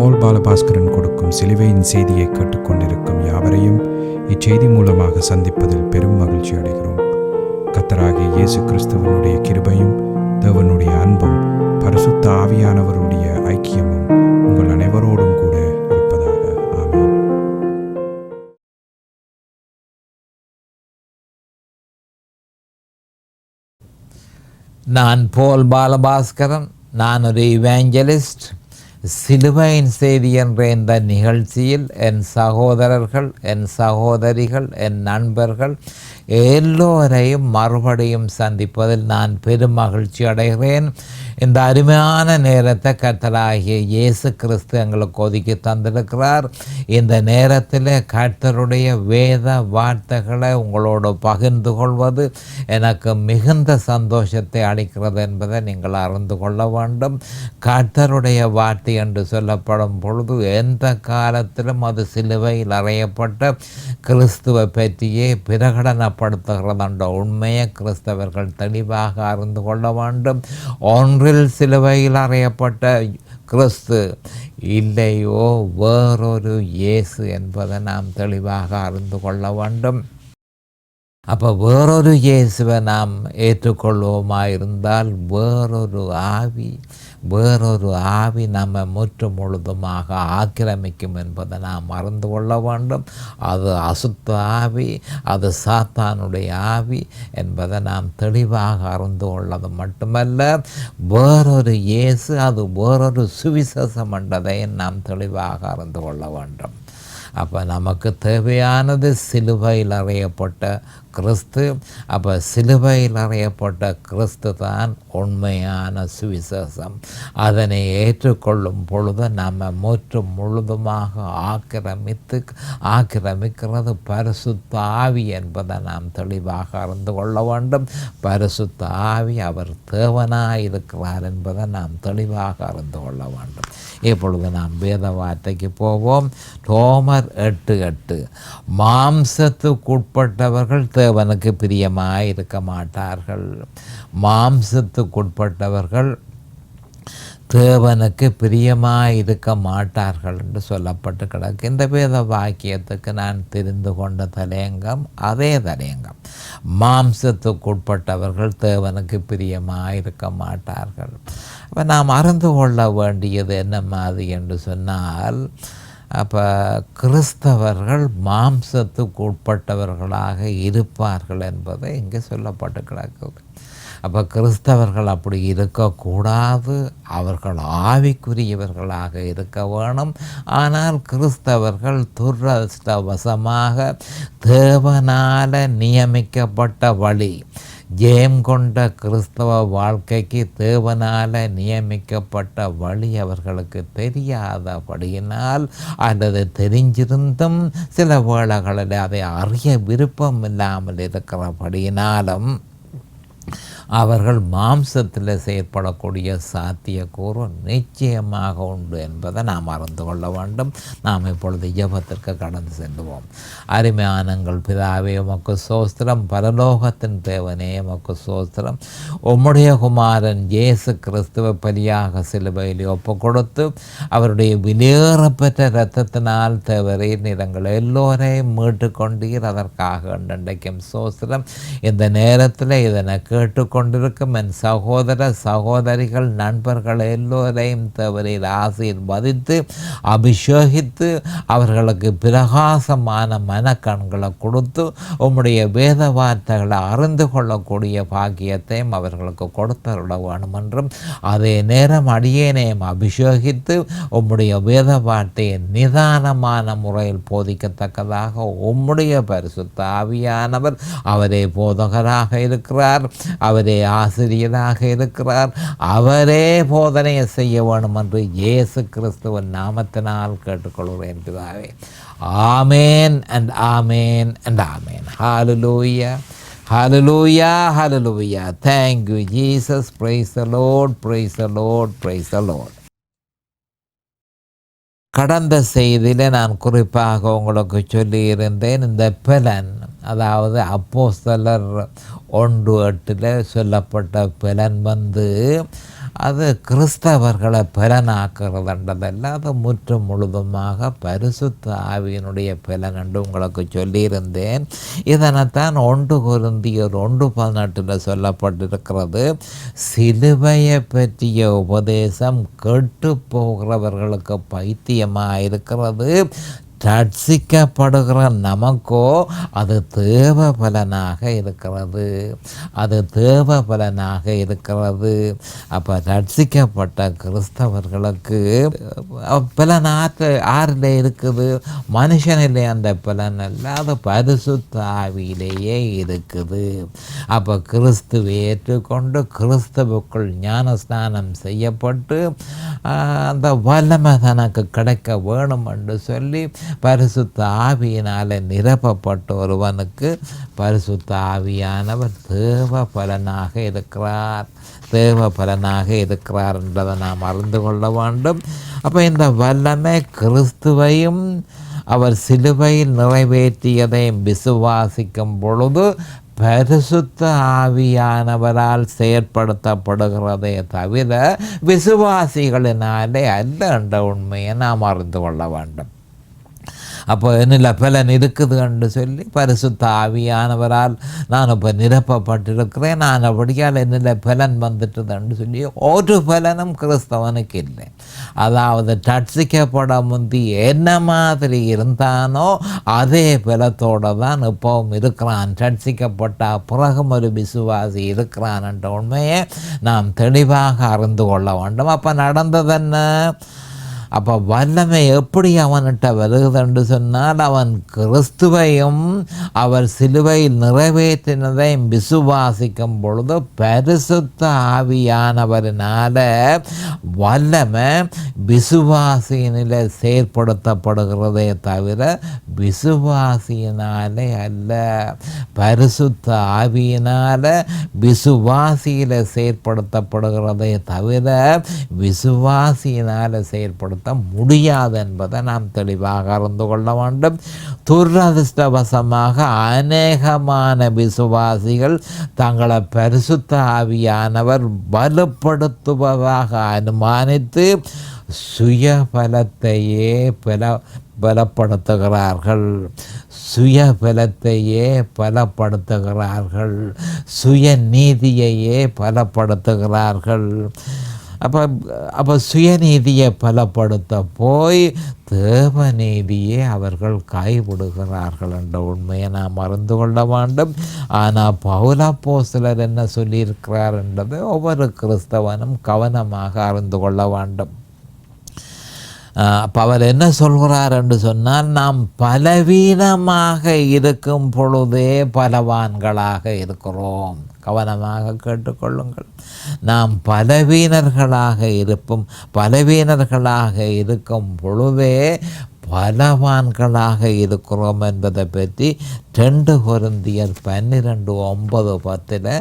பால் பாலபாஸ்கரன் கொடுக்கும் சிலுவையின் செய்தியை கேட்டுக்கொண்டிருக்கும் யாவரையும் இச்செய்தி மூலமாக சந்திப்பதில் பெரும் மகிழ்ச்சி அடைகிறோம். கர்த்தராகிய இயேசு கிறிஸ்துவனுடைய கிருபையும் தேவனுடைய அன்பும் பரிசுத்த ஆவியானவருடைய ஐக்கியமும் உங்கள் அனைவரோடும் கூட இருப்பதாக. ஆமென். நான் போல் பாலபாஸ்கரன். நான் ஒரு இவாஞ்சலிஸ்ட். சிலுவையின் செய்தி என்ற இந்த நிகழ்ச்சியில் என் சகோதரர்கள், என் சகோதரிகள், என் நண்பர்கள் எல்லோரையும் மறுபடியும் சந்திப்பதில் நான் பெரும் மகிழ்ச்சி அடைகிறேன். இந்த அருமையான நேரத்தை கர்த்தராகிய இயேசு கிறிஸ்து எங்களுக்கு ஒதுக்கி தந்திருக்கிறார். இந்த நேரத்தில் கர்த்தருடைய வேத வார்த்தைகளை உங்களோடு பகிர்ந்து கொள்வது எனக்கு மிகுந்த சந்தோஷத்தை அளிக்கிறது என்பதை நீங்கள் அறிந்து கொள்ள வேண்டும். கர்த்தருடைய வார்த்தை என்று சொல்லப்படும் பொழுது எந்த காலத்திலும் அது சிலுவையில் அறையப்பட்ட கிறிஸ்துவை பற்றியே பிரகடனப்படுத்துகிறது என்ற உண்மையை கிறிஸ்தவர்கள் தெளிவாக அறிந்து கொள்ள வேண்டும். ஒன்றில் சிலுவையில் அறையப்பட்ட கிறிஸ்து இல்லையோ வேறொரு இயேசு என்பதை நாம் தெளிவாக அறிந்து கொள்ள வேண்டும். அப்போ வேறொரு இயேசுவை நாம் ஏற்றுக்கொள்வோமா இருந்தால் வேறொரு ஆவி நம்ம முற்று முழுதுமாக ஆக்கிரமிக்கும் என்பதை நாம் மறந்து கொள்ள வேண்டும். அது அசுத்த ஆவி, அது சாத்தானுடைய ஆவி என்பதை நாம் தெளிவாக அறிந்து கொள்ளது மட்டுமல்ல, வேறொரு இயேசு, அது வேறொரு சுவிசேஷம் என்றதை நாம் தெளிவாக அறிந்து கொள்ள வேண்டும். அப்போ நமக்கு தேவையானது சிலுவையில் அறையப்பட்ட கிறிஸ்து. அப்போ சிலுவையில் அறையப்பட்ட கிறிஸ்து தான் உண்மையான சுவிசேஷம். அதனை ஏற்றுக்கொள்ளும் பொழுது நம்ம முற்று முழுதுமாக ஆக்கிரமிக்கிறது பரிசுத்த ஆவி என்பதை நாம் தெளிவாக அறிந்து கொள்ள வேண்டும். பரிசுத்த ஆவி அவர் தேவனாய் இருக்கிறார் என்பதை நாம் தெளிவாக அறிந்து கொள்ள வேண்டும். இப்பொழுது நாம் வேத வார்த்தைக்கு போவோம். ரோமர் 8:8 மாம்சத்துக்குட்பட்டவர்கள் தேவனுக்கு பிரியமாய் இருக்க மாட்டார்கள். மாம்சத்துக்குட்பட்டவர்கள் தேவனுக்கு பிரியமாய் இருக்க மாட்டார்கள் என்று சொல்லப்பட்டு கிடக்கு. இந்த வேத வாக்கியத்துக்கு நான் தெரிந்து கொண்ட தலையங்கம் அதே தலையங்கம். மாம்சத்துக்குட்பட்டவர்கள் தேவனுக்கு பிரியமாய் இருக்க மாட்டார்கள். அப்போ நாம் அறிந்து கொள்ள வேண்டியது என்ன மாதிரி என்று சொன்னால், அப்போ கிறிஸ்தவர்கள் மாம்சத்துக்கு உட்பட்டவர்களாக இருப்பார்கள் என்பதை இங்கே சொல்லப்பட்டு கிடக்குது. அப்போ கிறிஸ்தவர்கள் அப்படி இருக்கக்கூடாது, அவர்கள் ஆவிக்குரியவர்களாக இருக்க வேணும். ஆனால் கிறிஸ்தவர்கள் துரதிர்ஷ்டவசமாக தேவனால் நியமிக்கப்பட்ட வழி, ஜெயம் கொண்ட கிறிஸ்தவ வாழ்க்கைக்கு தேவனால் நியமிக்கப்பட்ட வழி அவர்களுக்கு தெரியாதபடியினால், அல்லது தெரிஞ்சிருந்தும் சில வேளைகளில் அதை அறிய விருப்பம் இல்லாமல் இருக்கிறபடியினாலும் அவர்கள் மாம்சத்தில் செயற்படக்கூடிய சாத்தியக்கூறு நிச்சயமாக உண்டு என்பதை நாம் அறிந்து கொள்ள வேண்டும். நாம் இப்பொழுது ஜெபத்திற்கு கடந்து செல்வோம். அருமையானங்கள் பிதாவே, உமக்கு ஸ்தோத்திரம். பரலோகத்தின் தேவனே, உமக்கு ஸ்தோத்திரம். உம்முடைய குமாரன் இயேசு கிறிஸ்துவ பலியாக சிலுவையில் ஒப்பு கொடுத்து அவருடைய விலையேறப்பெற்ற இரத்தத்தினால் தேவரீர் நிறங்கள் எல்லோரையும் மீட்டு கொண்டீர். அதற்காக இன்றைக்கும் ஸ்தோத்திரம். இந்த நேரத்தில் இதனை கேட்டுக்கொண்டிருக்கும் என் சகோதர சகோதரிகள், நண்பர்கள் எல்லோரையும் தேவரீர் ஆசீர்வதித்து அபிஷேகித்து அவர்களுக்கு பிரகாசமான மனக்கண்களை கொடுத்து உம்முடைய வேத வார்த்தைகளை அறிந்து கொள்ளக்கூடிய பாக்கியத்தையும் அவர்களுக்கு கொடுத்தருட வேண்டும் என்றும், அதே நேரம் அடியேனையும் அபிஷேகித்து உம்முடைய வேத வார்த்தையை நிதானமான முறையில் போதிக்கத்தக்கதாக உம்முடைய பரிசுத்த ஆவியானவர், அவரே போதகராக இருக்கிறார், அவரே ஆசிரியராக இருக்கிறார், அவரே போதனையை செய்ய வேண்டும் என்று இயேசு கிறிஸ்துவின் நாமத்தினால் கேட்டுக்கொள்கிறேன் பிதாவே. ஆமேன் and amen and amen. Hallelujah, hallelujah, hallelujah. Thank you Jesus. Praise the Lord, praise the Lord, praise the Lord. கடந்த செய்தியில் நான் குறிப்பாக உங்களுக்கு சொல்லியிருந்தேன், இந்த பலன், அதாவது அப்போஸ்தலர் 1:8 சொல்லப்பட்ட பலன் அது கிறிஸ்தவர்களை பலனாக்குறதுன்றதல்ல, அது முற்றும் முழுதுமாக பரிசுத்த ஆவியினுடைய பலன் என்று உங்களுக்கு சொல்லியிருந்தேன். இதனைத்தான் 1 கொரிந்தியர் 1:18 சொல்லப்பட்டிருக்கிறது. சிலுவையை பற்றிய உபதேசம் கெட்டு போகிறவர்களுக்கு பைத்தியமாக இருக்கிறது, ரட்சிக்கப்படுகிற நமக்கோ அது தேவ பலனாக இருக்கிறது, அது தேவ பலனாக இருக்கிறது. அப்போ ரட்சிக்கப்பட்ட கிறிஸ்தவர்களுக்கு பலன் ஆறில் இருக்குது? மனுஷனிலே அந்த பலன் அல்ல, அது பரிசுத்த ஆவியிலேயே இருக்குது. அப்போ கிறிஸ்துவை ஏற்றுக்கொண்டு கிறிஸ்துவுக்குள் ஞானஸ்நானம் செய்யப்பட்டு அந்த வல்லமை தனக்கு கிடைக்க வேணும் என்று சொல்லி பரிசுத்த ஆவியினால் நிரப்பப்பட்ட ஒருவனுக்கு பரிசுத்த ஆவியானவர் தேவ பலனாக இருக்கிறார், தேவ பலனாக இருக்கிறார் என்றதை நாம் அறிந்து கொள்ள வேண்டும். அப்போ இந்த வல்லமை கிறிஸ்துவையும் அவர் சிலுவையில் நிறைவேற்றியதையும் விசுவாசிக்கும் பொழுது பரிசுத்த ஆவியானவரால் செயற்படுத்தப்படுகிறதே தவிர விசுவாசிகளினாலே அல்ல என்ற உண்மையை நாம் அறிந்து கொள்ள வேண்டும். அப்போ என்னில் பலன் இருக்குது என்று சொல்லி பரிசுத்த ஆவியானவரால் நான் இப்போ நிரப்பப்பட்டிருக்கிறேன், நான் அப்படியால் என்னில் பலன் வந்துட்டுதுன்னு சொல்லி ஒரு பலனும் கிறிஸ்தவனுக்கு இல்லை. அதாவது ரட்சிக்கப்பட முந்தி என்ன மாதிரி இருந்தானோ அதே பலத்தோடு தான் இப்போவும் இருக்கிறான். ரட்சிக்கப்பட்ட பிறகும் ஒரு விசுவாசி இருக்கிறான் என்ற உண்மையை நாம் தெளிவாக அறிந்து கொள்ள வேண்டும். அப்போ நடந்தது என்ன? அப்போ வல்லமை எப்படி அவன்கிட்ட வருகுதுன்னு சொன்னால், அவன் கிறிஸ்துவையும் அவர் சிலுவையில் நிறைவேற்றினதையும் விசுவாசிக்கும் பொழுது பரிசுத்த ஆவியானவரினால வல்லமை விசுவாசியினிலே செயற்படுத்தப்படுகிறதே தவிர விசுவாசியினாலே அல்ல. பரிசுத்த ஆவியினால விசுவாசியில் செயற்படுத்தப்படுகிறதே தவிர விசுவாசியினால் செயற்படுத்த முடியாது என்பதை நாம் தெளிவாக அறிந்து கொள்ள வேண்டும். துரதிர்ஷ்டவசமாக அநேகமான விசுவாசிகள் தங்களை பரிசுத்த ஆவியானவர் பலப்படுத்துவதாக அனுமானித்து சுய பலத்தையே பலப்படுத்துகிறார்கள், சுய பலத்தையே பலப்படுத்துகிறார்கள், சுய நீதியையே பலப்படுத்துகிறார்கள். அப்போ சுயநீதியை பலப்படுத்த போய் தேவநீதியை அவர்கள் கைவிடுகிறார்கள் என்ற உண்மையை நாம் அறிந்து கொள்ள வேண்டும். ஆனால் பவுலப்போஸ்தலர் என்ன சொல்லியிருக்கிறார் என்பதை ஒவ்வொரு கிறிஸ்தவனும் கவனமாக அறிந்து கொள்ள வேண்டும். அப்போ அவர் என்ன சொல்கிறார் என்று சொன்னால், நாம் பலவீனமாக இருக்கும் பொழுதே பலவான்களாக இருக்கிறோம். கவனமாக கேட்டுக்கொள்ளுங்கள். நாம் பலவீனர்களாக இருக்கும் பொழுதே பலவான்களாக இருக்கிறோம் என்பதை பற்றி 2 கொரிந்தியர் 12:9-10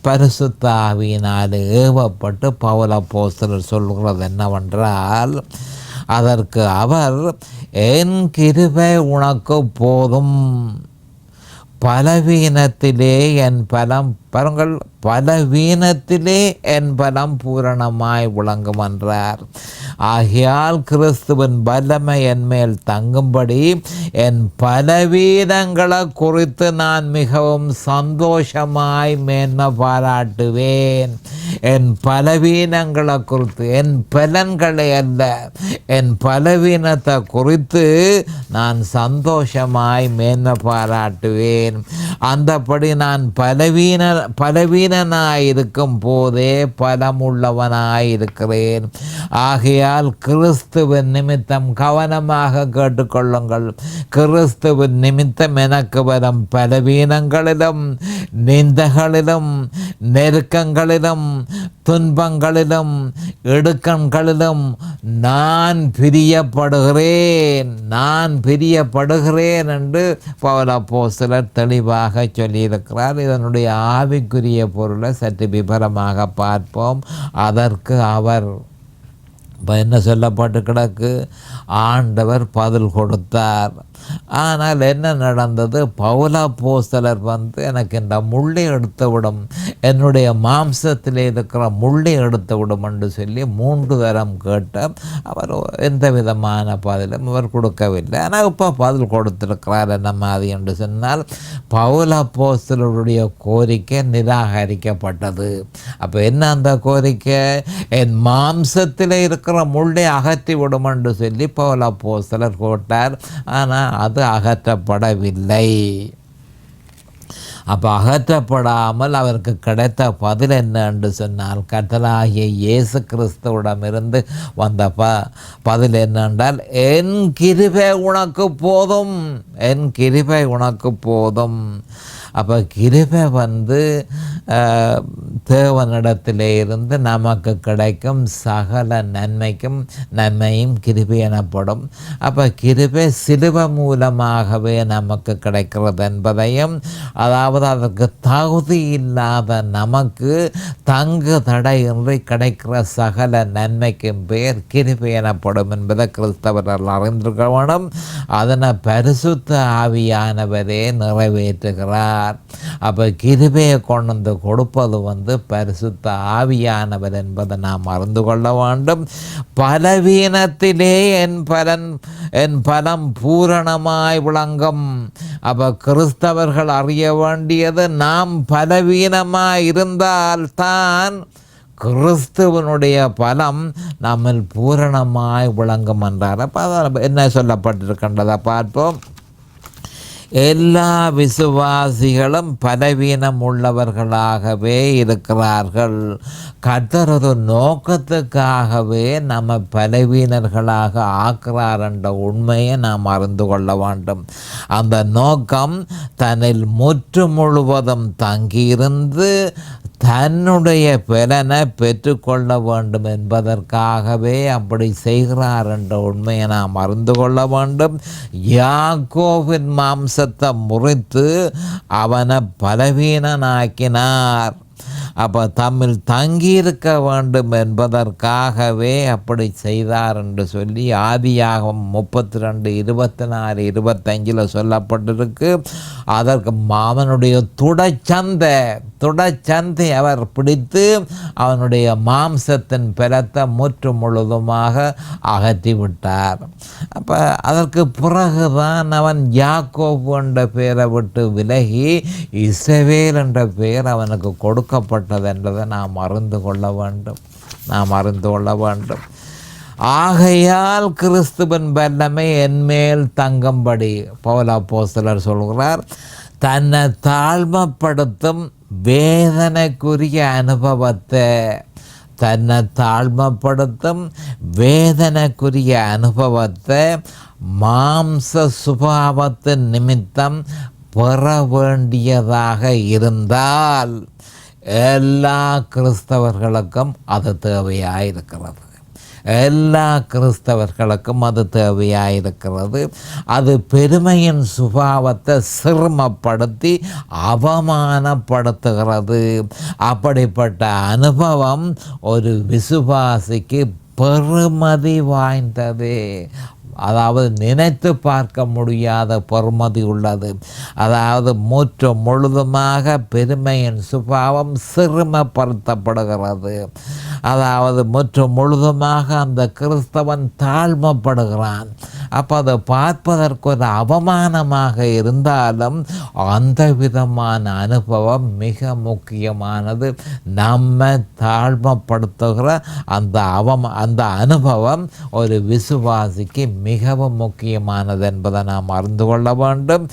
பரிசுத்த ஆவியினால் ஏவப்பட்டு பவுலப்போஸ்தலர் சொல்கிறது என்னவென்றால், அதற்கு அவர் என் கிருபை உனக்கு போதும், பலவீனத்திலே என் பலம் பாருங்கள், பலவீனத்திலே என் பலம் பூரணமாய் விளங்கும் என்றார். ஆகையால் கிறிஸ்துவின் வல்லமை என் மேல் தங்கும்படி என் பலவீனங்களை குறித்து நான் மிகவும் சந்தோஷமாய் மேன்மை பாராட்டுவேன். என் பலவீனங்களை குறித்து, என் பலன்களை அல்ல, என் பலவீனத்தை குறித்து நான் சந்தோஷமாய் மேன்மை பாராட்டுவேன். அந்தபடி நான் பலவீனனாயிருக்கும் போதே பலமுள்ளவனாயிருக்கிறேன். ஆகையால் கிறிஸ்துவின் நிமித்தம் கவனமாக கேட்டுக்கொள்ளுங்கள். கிறிஸ்துவின் நிமித்தம் எனக்கு வரும் பலவீனங்களிலும், நிந்தைகளிலும், நெருக்கங்களிலும், துன்பங்களிலும், இடுக்கண்களிலும் நான் பிரியப்படுகிறேன் என்று பவுலப்போஸ்தலர் தெளிவாக சொல்லியிருக்கிறார். இதனுடைய ஆவிக்குரிய பொருளை சற்று விபரமாக பார்ப்போம். அதற்கு அவர் இப்போ என்ன சொல்லப்பட்டு கிடக்கு, ஆண்டவர் பதில் கொடுத்தார். ஆனால் என்ன நடந்தது, பவுலப்போஸ்தலர் எனக்கு இந்த முள்ளை எடுத்து விடும், என்னுடைய மாம்சத்தில் இருக்கிற முள்ளை எடுத்து விடும் என்று சொல்லி 3 தரம் கேட்ட அவர் எந்த விதமான பதிலும் அவர் கொடுக்கவில்லை. ஆனால் இப்போ பதில் கொடுத்திருக்கிறார். என்ன மாதிரி என்று சொன்னால், பவுலப்போஸ்தலருடைய கோரிக்கை நிராகரிக்கப்பட்டது. அப்போ என்ன அந்த கோரிக்கை, என் மாம்சத்தில் இருக்கிற முள்ளை அகற்றி விடும் என்று சொல்லி பவுலப்போஸ்தலர் கேட்டார். ஆனால் அது அகற்றப்படவில்லை. அப்போ அகற்றப்படாமல் அவருக்கு கிடைத்த பதில் என்ன என்று சொன்னால், கர்த்தராகிய இயேசு கிறிஸ்துவிடமிருந்து வந்த பதில் என்னென்றால், என் கிருபை உனக்கு போதும், என் கிருபை உனக்கு போதும். அப்போ கிருபை தேவனிடத்திலே இருந்து நமக்கு கிடைக்கும் சகல நன்மையும் கிருபை எனப்படும். அப்போ கிருபை சிலுவை மூலமாகவே நமக்கு கிடைக்கிறது என்பதையும், அதாவது அதற்கு தகுதி இல்லாத நமக்கு தங்கு தடையின்றி கிடைக்கிற சகல நன்மைக்கும் பெயர் கிருபை எனப்படும் என்பதை கிறிஸ்தவர்கள் அறிந்திருக்க வேண்டும். அதனை பரிசுத்த ஆவியானவரே நிறைவேற்றுகிறார். அப்போ கிருபையை கொண்டு கொடுப்பது பரிசுத்த ஆவியானவர் என்பதை நாம் அறிந்து கொள்ள வேண்டும். பலவீனத்திலே என் பலம் பூரணமாய் விளங்கும். அப்போ கிறிஸ்தவர்கள் அறிய வேண்டியது, நாம் பலவீனமாய் இருந்தால்தான் கிறிஸ்துவனுடைய பலம் நம்மில் பூரணமாய் விளங்கும் என்றார். அப்போ என்ன சொல்லப்பட்டிருக்கின்றதை பார்ப்போம். எல்லா விசுவாசிகளும் பலவீனம் உள்ளவர்களாகவே இருக்கிறார்கள். கர்த்தர் ஒரு நோக்கத்துக்காகவே நம்ம பலவீனர்களாக ஆக்கிறார் என்ற உண்மையை நாம் அறிந்து கொள்ள வேண்டும். அந்த நோக்கம் தன்னில் முற்று முழுவதும் தங்கியிருந்து தன்னுடைய பலனை பெற்றுக்கொள்ள வேண்டும் என்பதற்காகவே அப்படி செய்கிறார் என்ற உண்மையை நாம் அறிந்து கொள்ள வேண்டும். யாக்கோபின் மாம்சத்தை முறித்து அவனை பலவீனனாக்கினார். அப்போ தம்மில் தங்கியிருக்க வேண்டும் என்பதற்காகவே அப்படி செய்தார் என்று சொல்லி ஆதியாகமம் 32, 24, 25 சொல்லப்பட்டிருக்கு. அதற்கு அவனுடைய துடைச்சந்தை அவர் பிடித்து அவனுடைய மாம்சத்தின் பலத்தை முற்று முழுதுமாக அகற்றிவிட்டார். அப்போ அதற்கு பிறகுதான் அவன் யாக்கோபு என்ற பெயரை விட்டு விலகி இஸ்ரவேல் என்ற பெயர் அவனுக்கு கொடுக்கப்பட்டது என்றதை நாம் அறிந்து கொள்ள வேண்டும். ஆகையால் கிறிஸ்துவின் வல்லமை என்மேல் தங்கும்படி பவுலப்போஸ்தலர் சொல்கிறார். தன்னை தாழ்மைப்படுத்தும் வேதனைக்குரிய அனுபவத்தை மாம்ச சுபாவத்தின் நிமித்தம் பெற வேண்டியதாக இருந்தால் எல்லா கிறிஸ்தவர்களுக்கும் அது தேவையாயிருக்கிறது. அது பெருமையின் சுபாவத்தை சிரமப்படுத்தி அவமானப்படுத்துகிறது. அப்படிப்பட்ட அனுபவம் ஒரு விசுவாசிக்கு பெருமதி வாய்ந்தது. அதாவது நினைத்து பார்க்க முடியாத பொறுமதி உள்ளது. அதாவது முற்று முழுதுமாக பெருமையின் சுபாவம் சிறுமப்படுத்தப்படுகிறது. அதாவது முற்று முழுதுமாக அந்த கிறிஸ்தவன் தாழ்மைப்படுகிறான். அப்போ அதை பார்ப்பதற்கு ஒரு அவமானமாக இருந்தாலும் அந்த விதமான அனுபவம் மிக முக்கியமானது. நம்ம தாழ்மைப்படுத்துகிற அந்த அனுபவம் ஒரு விசுவாசிக்கு மிகவும் முக்கியமானது என்பதை நாம் அறிந்து கொள்ள வேண்டும்.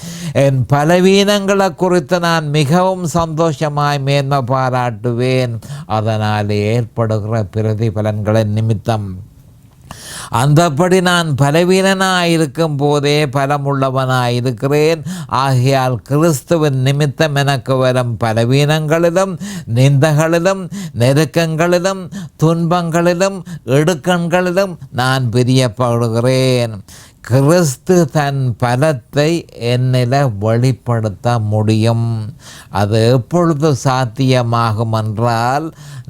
என் பலவீனங்களை குறித்து நான் மிகவும் சந்தோஷமாய் மேன்மை பாராட்டுவேன். அதனால் ஏற்படுகிற பிரதிபலன்களின் நிமித்தம் அந்தபடி நான் பலவீனனாயிருக்கும் போதே பலமுள்ளவனாயிருக்கிறேன். ஆகையால் கிறிஸ்துவின் நிமித்தம் எனக்கு வரும் பலவீனங்களிலும் நிந்தகளிலும் நெருக்கங்களிலும் துன்பங்களிலும் இடுக்கண்களிலும் நான் பிரியப்படுகிறேன். கிறிஸ்து தன் பலத்தை என்னில் வெளிப்படுத்த முடியும். அது எப்பொழுது சாத்தியமாகும் என்றால்,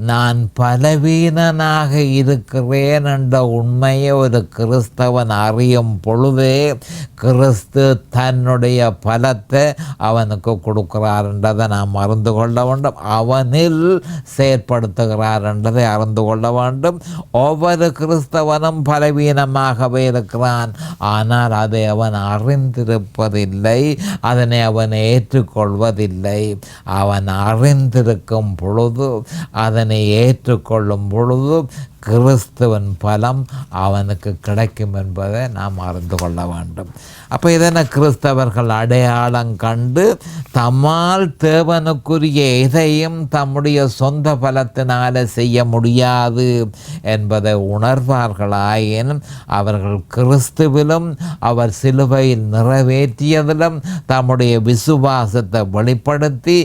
நான் பலவீனனாக இருக்கிறேன் என்ற உண்மையை ஒரு கிறிஸ்தவன் அறியும் பொழுதே கிறிஸ்து தன்னுடைய பலத்தை அவனுக்கு கொடுக்கிறார் என்றதை நாம் அறிந்து கொள்ள வேண்டும். அவனில் செயற்படுத்துகிறார் என்றதை அறிந்து கொள்ள வேண்டும். ஒவ்வொரு கிறிஸ்தவனும் பலவீனமாகவே இருக்கிறான். ஆனால் அதை அவன் அறிந்திருப்பதில்லை, அதனை அவன் ஏற்றுக்கொள்வதில்லை. அவன் அறிந்திருக்கும் பொழுது, அதனை ஏற்றுக்கொள்ளும் பொழுது கிறிஸ்துவின் பலம் அவனுக்கு கிடைக்கும் என்பதை நாம் அறிந்து கொள்ள வேண்டும். அப்போ இதனை கிறிஸ்தவர்கள் அடையாளம் கண்டு தம்மால் தேவனுக்குரிய எதையும் தம்முடைய சொந்த பலத்தினால் செய்ய முடியாது என்பதை உணர்வார்களாயின் அவர்கள் கிறிஸ்துவிலும் அவர் சிலுவையில் நிறைவேற்றியதிலும் தம்முடைய விசுவாசத்தை வெளிப்படுத்தி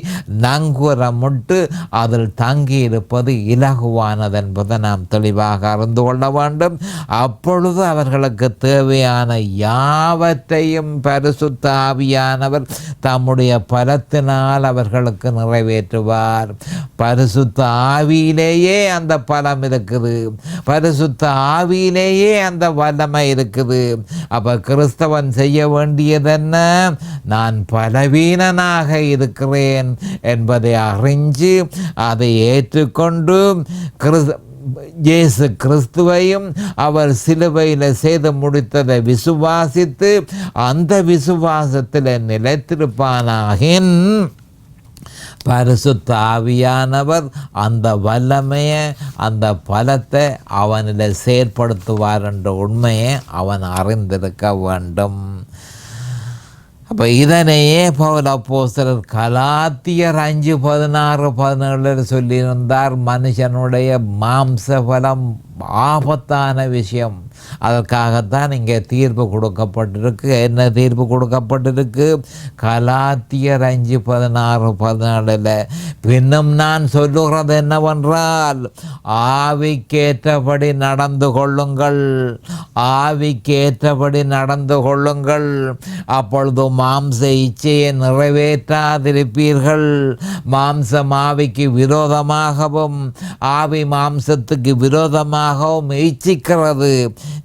நங்கூரமிட்டு அதில் தங்கியிருப்பது இலகுவானது என்பதை நாம் தெளிவாக அறிந்து கொள்ள வேண்டும். அப்பொழுது அவர்களுக்கு தேவையான யாவற்றையும் பரிசுத்த ஆவியானவர் தம்முடைய பலத்தினால் அவர்களுக்கு நிறைவேற்றுவார். பரிசுத்த ஆவியிலேயே அந்த பலம் இருக்குது, பரிசுத்த ஆவியிலேயே அந்த வல்லமை இருக்குது. அப்போ கிறிஸ்தவன் செய்ய வேண்டியதென்ன? நான் பலவீனனாக இருக்கிறேன் என்பதை அறிஞ்சு அதை ஏற்றுக்கொண்டு இயேசு கிறிஸ்துவையும் அவர் சிலுவையில் செய்து முடித்ததை விசுவாசித்து அந்த விசுவாசத்தில் நிலைத்திருப்பானாகின் பரிசுத்த ஆவியானவர் அந்த வல்லமையை, அந்த பலத்தை அவனில் செயற்படுத்துவார் என்ற உண்மையை அவன் அறிந்திருக்க வேண்டும். அப்போ இதனையே பவுல் அப்போஸ்தலர் கலாத்தியர் 5:16-17 சொல்லியிருந்தார். மனுஷனுடைய மாம்ச பலம் ஆபத்தான விஷயம். அதற்காகத்தான் இங்கே தீர்ப்பு கொடுக்கப்பட்டிருக்கு. என்ன தீர்ப்பு கொடுக்கப்பட்டிருக்கு? கலாத்தியர் 5:16-17 பின்னும் நான் சொல்லுகிறது என்னவென்றால், ஆவிக்கேற்றபடி நடந்து கொள்ளுங்கள், ஆவிக்கேற்றபடி நடந்து கொள்ளுங்கள், அப்பொழுது மாம்ச இச்சையை நிறைவேற்றாதிருப்பீர்கள். மாம்சம் ஆவிக்கு விரோதமாகவும் ஆவி மாம்சத்துக்கு விரோதமாகவும் இச்சிக்கிறது.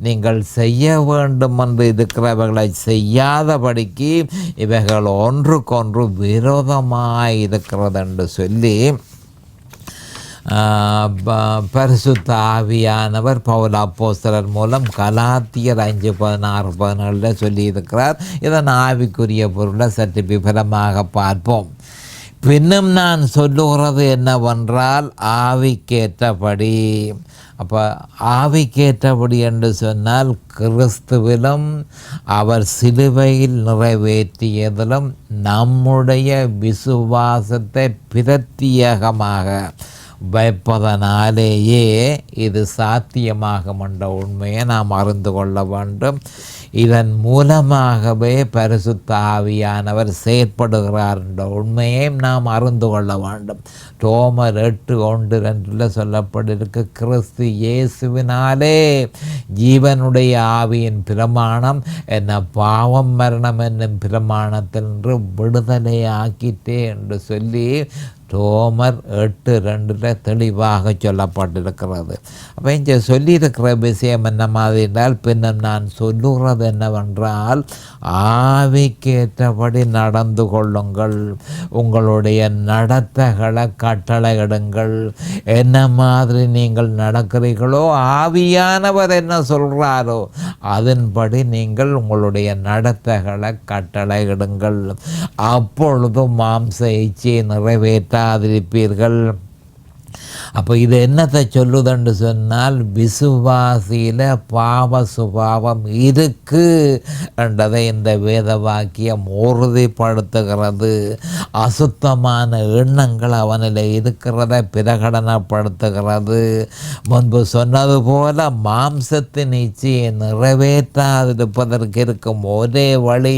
நீங்கள் செய்ய வேண்டும் என்று இருக்கிறவர்களை செய்யாதபடிக்கு இவைகள் ஒன்றுக்கொன்று விரோதமாய் இருக்கிறது என்று சொல்லி பரிசுத்த ஆவியானவர் பவுல் அப்போஸ்தலர் மூலம் கலாத்தியர் 5:16-17 சொல்லியிருக்கிறார். இதன் ஆவிக்குரிய பொருளை சற்று விபரமாக பார்ப்போம். பின்னும் நான் சொல்லுகிறது என்னவென்றால், ஆவிக்கேற்றபடி. அப்போ ஆவிக்கேற்றபடி என்று சொன்னால் கிறிஸ்துவிலும் அவர் சிலுவையில் நிறைவேற்றியதிலும் நம்முடைய விசுவாசத்தை பிரத்தியேகமாக வைப்பதனாலேயே இது சாத்தியமாகும் என்ற உண்மையை நாம் அறிந்து கொள்ள வேண்டும். இதன் மூலமாகவே பரிசுத்த ஆவியானவர் செயற்படுகிறார் என்ற உண்மையை நாம் அறிந்து கொள்ள வேண்டும். ரோமர் 8:1-2 சொல்லப்பட்டிருக்கு, கிறிஸ்து இயேசுவினாலே ஜீவனுடைய ஆவியின் பிரமாணம் என்ன பாவம் மரணம் என்னும் பிரமாணத்தின்று விடுதலை ஆக்கிட்டே என்று சொல்லி ரோமர் 8:2 தெளிவாக சொல்லப்பட்டிருக்கிறது. அப்போ இங்கே சொல்லியிருக்கிற விஷயம் என்ன மாதிரி என்றால், பின்னர் நான் சொல்லுகிறது என்னவென்றால், ஆவிக்கேற்றபடி நடந்து கொள்ளுங்கள், உங்களுடைய நடத்தைகளை கட்டளையிடுங்கள். என்ன மாதிரி நீங்கள் நடக்கிறீர்களோ, ஆவியானவர் என்ன சொல்கிறாரோ அதன்படி நீங்கள் உங்களுடைய நடத்தைகளை கட்டளையிடுங்கள். அப்பொழுது மாம்ச இச்சையை நிறைவேற்றாதிருப்பீர்கள். அப்போ இது என்னத்தை சொல்லுதுன்னு சொன்னால், விசுவாசியில் பாவ சுபாவம் இருக்கு என்றதை இந்த வேத வாக்கியம் உறுதிப்படுத்துகிறது. அசுத்தமான எண்ணங்கள் அவனில் இருக்கிறத பிரகடனப்படுத்துகிறது. முன்பு சொன்னது போல மாம்சத்தின் இச்சையை நிறைவேற்றாதிருப்பதற்கு இருக்கும் ஒரே வழி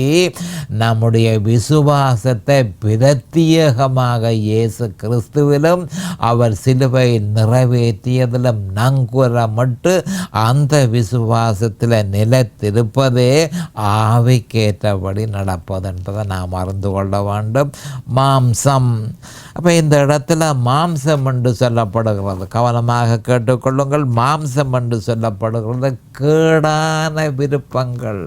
நம்முடைய விசுவாசத்தை பிரத்தியேகமாக இயேசு கிறிஸ்துவிலும் அவர் சிலுவையில் நிறைவேற்றியதிலும் நங்குரமிட்டு அந்த விசுவாசத்தில் நிலைத்திருப்பதே ஆவிக்கேற்றபடி நடப்பது என்பதை நாம் அறிந்து கொள்ள வேண்டும். மாம்சம், அப்போ இந்த இடத்துல மாம்சம் என்று சொல்லப்படுகிறது, கவனமாக கேட்டுக்கொள்ளுங்கள். மாம்சம் என்று சொல்லப்படுகிறது கேடான விருப்பங்கள்,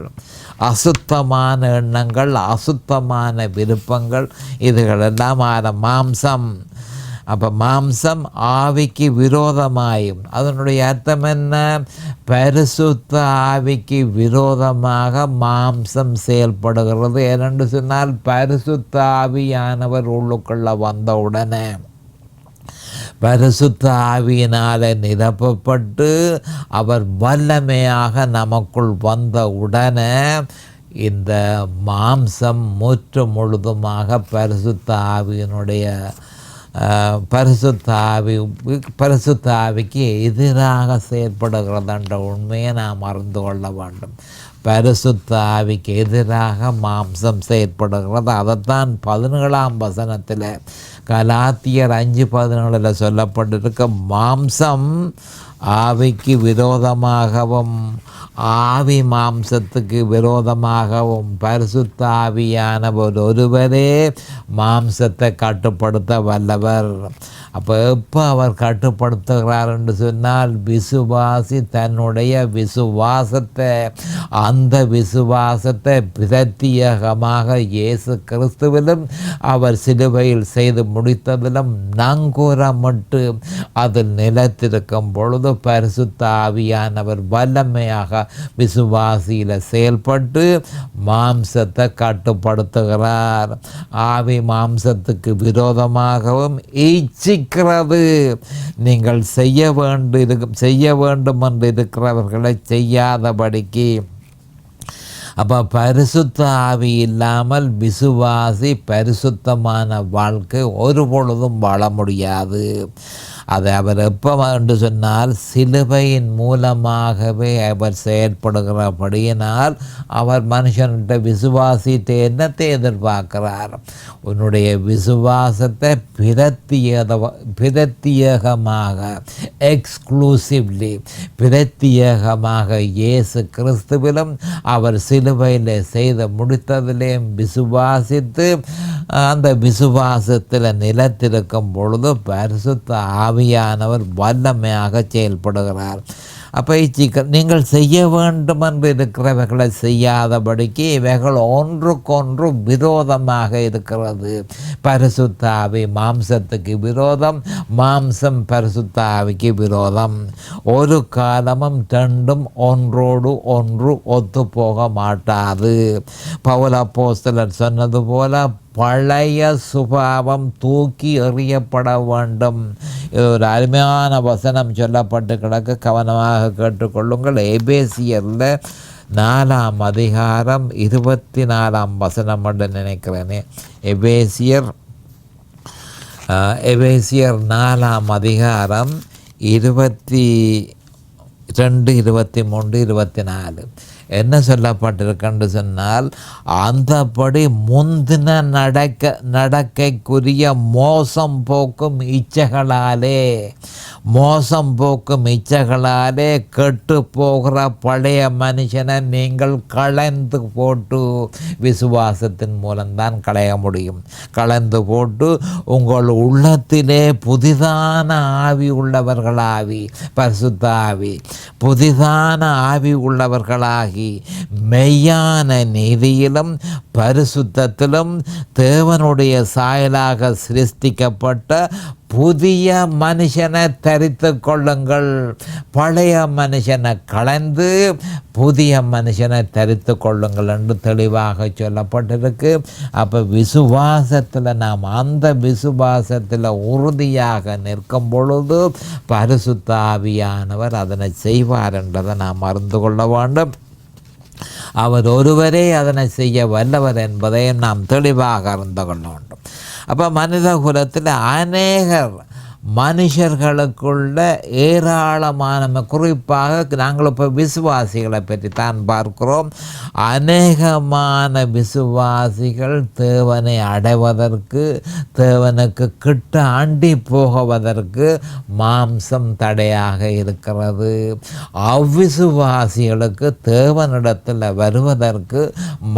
அசுத்தமான எண்ணங்கள், அசுத்தமான விருப்பங்கள், இதுகளெல்லாம் மாம்சம். அப்போ மாம்சம் ஆவிக்கு விரோதமாயும், அதனுடைய அர்த்தம் என்ன? பரிசுத்த ஆவிக்கு விரோதமாக மாம்சம் செயல்படுகிறது. ஏனென்று சொன்னால் பரிசுத்த ஆவியானவர் உள்ளுக்குள்ள வந்தவுடனே, பரிசுத்த ஆவியினால் நிரப்பப்பட்டு அவர் வல்லமையாக நமக்குள் வந்த உடனே இந்த மாம்சம் முழுதுமாக பரிசுத்த ஆவிக்கு எதிராக செயற்படுகிறது என்ற உண்மையை நாம் அறிந்து கொள்ள வேண்டும். பரிசுத்த ஆவிக்கு எதிராக மாம்சம் செயற்படுகிறது. அதைத்தான் 17ஆம் வசனத்தில் கலாத்தியர் 5:17 சொல்லப்பட்டிருக்க, மாம்சம் ஆவிக்கு விரோதமாகவும் ஆவி மாம்சத்துக்கு விரோதமாகவும் பரிசுத்த ஆவியானவர் ஒருவரே மாம்சத்தை கட்டுப்படுத்த வல்லவர். அப்போ எப்போ அவர் கட்டுப்படுத்துகிறார் என்று சொன்னால், விசுவாசி தன்னுடைய விசுவாசத்தை, அந்த விசுவாசத்தை பிரத்தியேகமாக இயேசு கிறிஸ்துவிலும் அவர் சிலுவையில் செய்து முடித்ததிலும் நங்கூரமிட்டு அதில் நிலைத்திருக்கும் பொழுது பரிசுத்த ஆவியானவர் வல்லமையாக விசுவாசியில் செயல்பட்டு மாம்சத்தை கட்டுப்படுத்துகிறார். ஆவி மாம்சத்துக்கு விரோதமாகவும் ஈச்சிக்கிறது. நீங்கள் செய்ய வேண்டும் என்று இருக்கிறவர்களை செய்யாதபடிக்கு. அப்போ பரிசுத்த ஆவி இல்லாமல் விசுவாசி பரிசுத்தமான வாழ்க்கை ஒரு பொழுதும் வாழ முடியாது. அதை அவர் எப்போ என்று சொன்னால், சிலுவையின் மூலமாகவே அவர் செயற்படுகிறபடியினால் அவர் மனுஷன்கிட்ட விசுவாசித்து என்னத்தை எதிர்பார்க்கிறார்? உன்னுடைய விசுவாசத்தை பிரத்தியேகமாக, எக்ஸ்க்ளூசிவ்லி பிரத்தியேகமாக இயேசு கிறிஸ்துவிலும் அவர் சிலுவையில் செய்து முடித்ததிலேயும் விசுவாசித்து அந்த விசுவாசத்தில் நிலைத்திருக்கும் பொழுது பரிசுத்த ஆவியானவர் வல்லமையாக செயல்படுகிறார். அப்போ நீங்கள் செய்ய வேண்டும் என்று இருக்கிறவைகளை செய்யாதபடிக்கு இவைகள் ஒன்றுக்கொன்று விரோதமாக இருக்கிறது. பரிசுத்த ஆவி மாம்சத்துக்கு விரோதம், மாம்சம் பரிசுத்த ஆவிக்கு விரோதம். ஒரு காலமும் ரெண்டும் ஒன்றோடு ஒன்று ஒத்து போக மாட்டாது. பவுல் அப்போஸ்தலர் சொன்னது போல பழைய சுபாவம் தூக்கி எறியப்பட வேண்டும். இது ஒரு அருமையான வசனம் சொல்லப்பட்டு கிடக்க, கவனமாக கேட்டுக்கொள்ளுங்கள். எபேசியரில் 4ஆம் அதிகாரம் 24ஆம் வசனம் என்று நினைக்கிறேனே. எபேசியர் 4ஆம் அதிகாரம் 22, 23, 24 என்ன சொல்லப்பட்டிருக்கென்று சொன்னால், அந்தபடி முந்தின நடக்கைக்குரிய மோசம் போக்கும் இச்சைகளாலே கெட்டு போகிற பழைய மனுஷனை நீங்கள் களைந்து போட்டு, விசுவாசத்தின் மூலம்தான் களைய முடியும், களைந்து போட்டு உங்கள் உள்ளத்திலே புதிதான ஆவி உள்ளவர்களாகி, பரிசுத்த ஆவி புதிதான ஆவி உள்ளவர்களாகி மெய்யான நீதியிலும் பரிசுத்தத்திலும் தேவனுடைய சாயலாக சிருஷ்டிக்கப்பட்ட புதிய மனுஷனை தரித்து கொள்ளுங்கள். பழைய மனுஷனை களைந்து புதிய மனுஷனை தரித்து கொள்ளுங்கள் என்று தெளிவாக சொல்லப்பட்டிருக்கு. அப்போ விசுவாசத்தில் நாம் அந்த விசுவாசத்தில் உறுதியாக நிற்கும் பொழுது பரிசுத்த ஆவியானவர் அதனை செய்வார் என்பதை நாம் அறிந்து கொள்ள வேண்டும். அவர் ஒருவரே அதனை செய்ய வல்லவர் என்பதையும் நாம் தெளிவாக அறிந்து கொள்ள வேண்டும். அப்போ மனித குலத்தில் அநேகர் மனுஷர்களுக்குள்ள ஏராளமான, குறிப்பாக நாங்கள் இப்போ விசுவாசிகளை பற்றி தான் பார்க்கிறோம். அநேகமான விசுவாசிகள் தேவனை அடைவதற்கு, தேவனுக்கு கிட்ட அண்டி போகுவதற்கு மாம்சம் தடையாக இருக்கிறது. அவ்விசுவாசிகளுக்கு தேவனிடத்தில் வருவதற்கு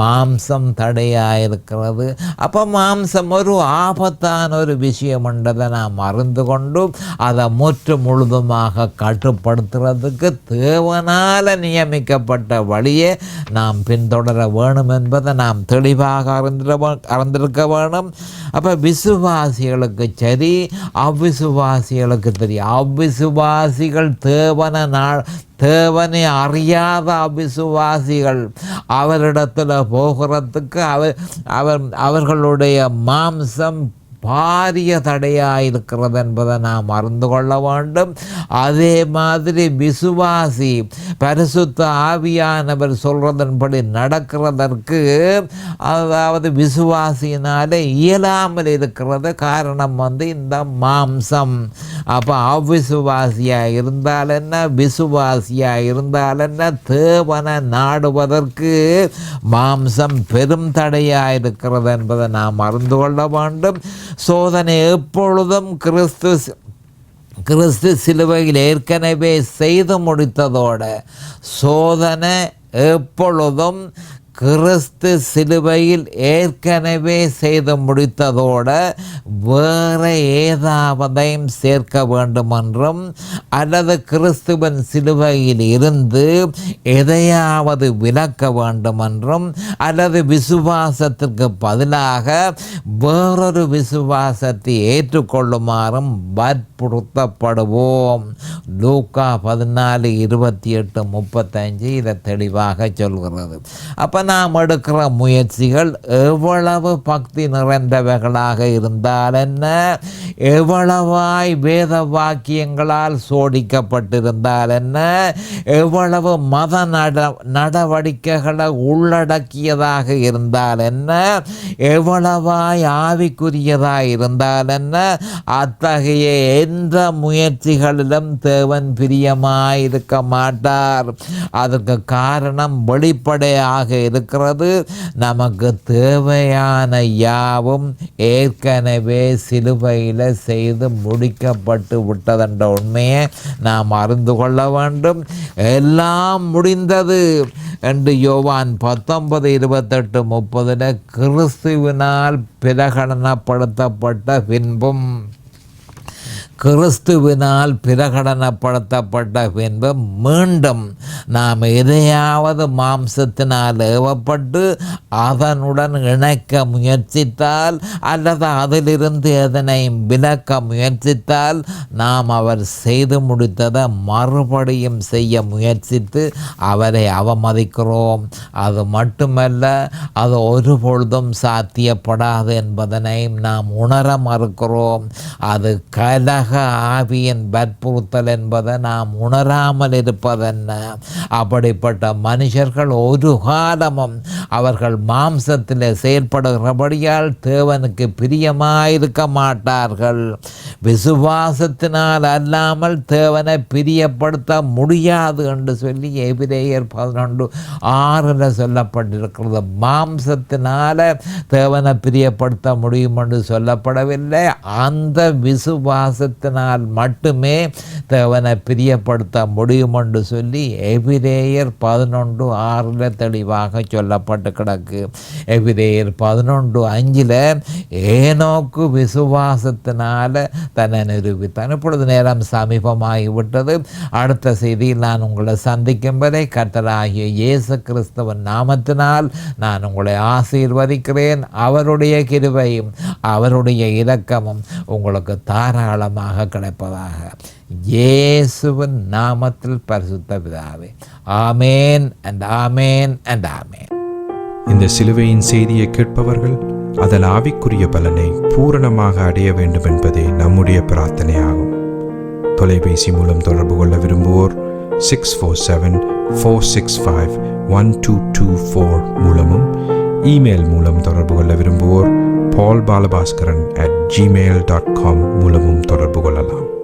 மாம்சம் தடையாக இருக்கிறது. அப்போ மாம்சம் ஒரு ஆபத்தான ஒரு விஷயம் என்றதை நாம் அறிந்து கொண்டு அதை முற்று முழுதுமாக கட்டுப்படுத்துறதுக்கு தேவனால் நியமிக்கப்பட்ட வழியை நாம் பின்தொடர வேணும் என்பதை நாம் தெளிவாக அறிந்திருக்க வேணும். அப்போ விசுவாசிகளுக்கு சரி, அவ்விசுவாசிகளுக்கு தெரியும். அவ்விசுவாசிகள் தேவனை அறியாத அவிசுவாசிகள் அவரிடத்தில் போகிறதுக்கு அவர்களுடைய மாம்சம் பாரிய தடையாக இருக்கிறது என்பதை நாம் அறிந்து கொள்ள வேண்டும். அதே மாதிரி விசுவாசி பரிசுத்த ஆவியானவர் சொல்றதன்படி நடக்கிறதற்கு, அதாவது விசுவாசியினால இயலாமல் இருக்கிறது. காரணம் இந்த மாம்சம். அப்போ அவ்விசுவாசியாக இருந்தால் என்ன, விசுவாசியாக இருந்தால் என்ன, தேவனை நாடுவதற்கு மாம்சம் பெரும் தடையாக இருக்கிறது என்பதை நாம் அறிந்து கொள்ள வேண்டும். சோதனை எப்பொழுதும் கிறிஸ்து சிலுவையில் ஏற்கனவே செய்து முடித்ததோட, சோதனை எப்பொழுதும் கிறிஸ்து சிலுவையில் ஏற்கனவே செய்து முடித்ததோடு வேறு ஏதாவதையும் சேர்க்க வேண்டுமென்றும், அல்லது கிறிஸ்துவின் சிலுவையில் இருந்து எதையாவது விலக்க வேண்டுமென்றும், அல்லது விசுவாசத்திற்கு பதிலாக வேறொரு விசுவாசத்தை ஏற்றுக்கொள்ளுமாறும் வற்புறுத்தப்படுவோம். லூக்கா 14:28-35 இதை தெளிவாக சொல்கிறது. அப்போ நாம் எடுக்கிற முயற்சிகள் எவ்வளவு பக்தி நிறைந்தவைகளாக இருந்தால் என்ன, எவ்வளவாய் வேத வாக்கியங்களால் சோடிக்கப்பட்டிருந்தால் என்ன, எவ்வளவு மத நடவடிக்கைகளை உள்ளடக்கியதாக இருந்தால் என்ன, எவ்வளவாய் ஆவிக்குரியதாக இருந்தால் என்ன, அத்தகைய எந்த முயற்சிகளிலும் தேவன் பிரியமாயிருக்க மாட்டார். அதுக்கு காரணம் வெளிப்படையாக இருக்கிறது. நமக்கு தேவையான யாவும் ஏற்கனவே சிலுவையில் செய்து முடிக்கப்பட்டு விட்டதென்ற உண்மையை நாம் அறிந்து கொள்ள வேண்டும். எல்லாம் முடிந்தது என்று யோவான் 19:28-30 கிறிஸ்துவினால் பிரகடனப்படுத்தப்பட்ட பின்பும், கிறிஸ்துவினால் பிரகடனப்படுத்தப்பட்ட பின்பு மீண்டும் நாம் எதையாவது மாம்சத்தினால் ஏவப்பட்டு அதனுடன் இணைக்க முயற்சித்தால், அல்லது அதிலிருந்து எதனை விலக்க முயற்சித்தால், நாம் அவர் செய்து முடித்ததை மறுபடியும் செய்ய முயற்சித்து அவரை அவமதிக்கிறோம். அது மட்டுமல்ல, அது ஒருபொழுதும் சாத்தியப்படாது என்பதனையும் நாம் உணர மறுக்கிறோம். அது கலக ஆவியின் வற்புறுத்தல் என்பதை நாம் உணராமல் இருப்பதென்ன. அப்படிப்பட்ட மனுஷர்கள் ஒரு காலமும் அவர்கள் மாம்சத்தில் செயல்படுகிறபடியால் தேவனுக்கு பிரியமாயிருக்க மாட்டார்கள். விசுவாசத்தினால் அல்லாமல் தேவனை பிரியப்படுத்த முடியாது என்று சொல்லி எபிரேயர் 11:6 சொல்லப்பட்டிருக்கிறது. மாம்சத்தினால தேவனை பிரியப்படுத்த முடியும் என்று சொல்லப்படவில்லை. அந்த விசுவாசத்தினால் மட்டுமே தேவனை பிரியப்படுத்த முடியும் என்று சொல்லி எபிரேயர் 11:6 தெளிவாக சொல்லப்பட்டு கிடக்கு. எபிரேயர் 11:5 ஏனோக்கு விசுவாசத்தினால தன்னை நிரூபித்தான். இப்பொழுது நேரம் சமீபமாகிவிட்டது. அடுத்த செய்தியில் நான் உங்களை சந்திக்கும் வரை கர்த்தராகிய இயேசு கிறிஸ்துவின் நாமத்தினால் நான் உங்களை ஆசீர்வதிக்கிறேன். அவருடைய கிருபையும் அவருடைய இரக்கமும் உங்களுக்கு தாராளமாக கிடைப்பதாக இயேசுவின் நாமத்தில் பரிசுத்த பிதாவே. ஆமேன் அண்ட் ஆமேன் அண்ட் ஆமேன். இந்த சிலுவையின் செய்தியை கேட்பவர்கள் அதன் ஆவிக்குரிய பலனை பூரணமாக அடைய வேண்டும் என்பதே நம்முடைய பிரார்த்தனையாகும். தொலைபேசி மூலம் தொடர்பு கொள்ள விரும்புவோர் 647-465-1224 மூலமும், இமெயில் மூலம் தொடர்பு கொள்ள விரும்புவோர் paulbalabaskaran@ gmail.com மூலமும் தொடர்பு கொள்ளலாம்.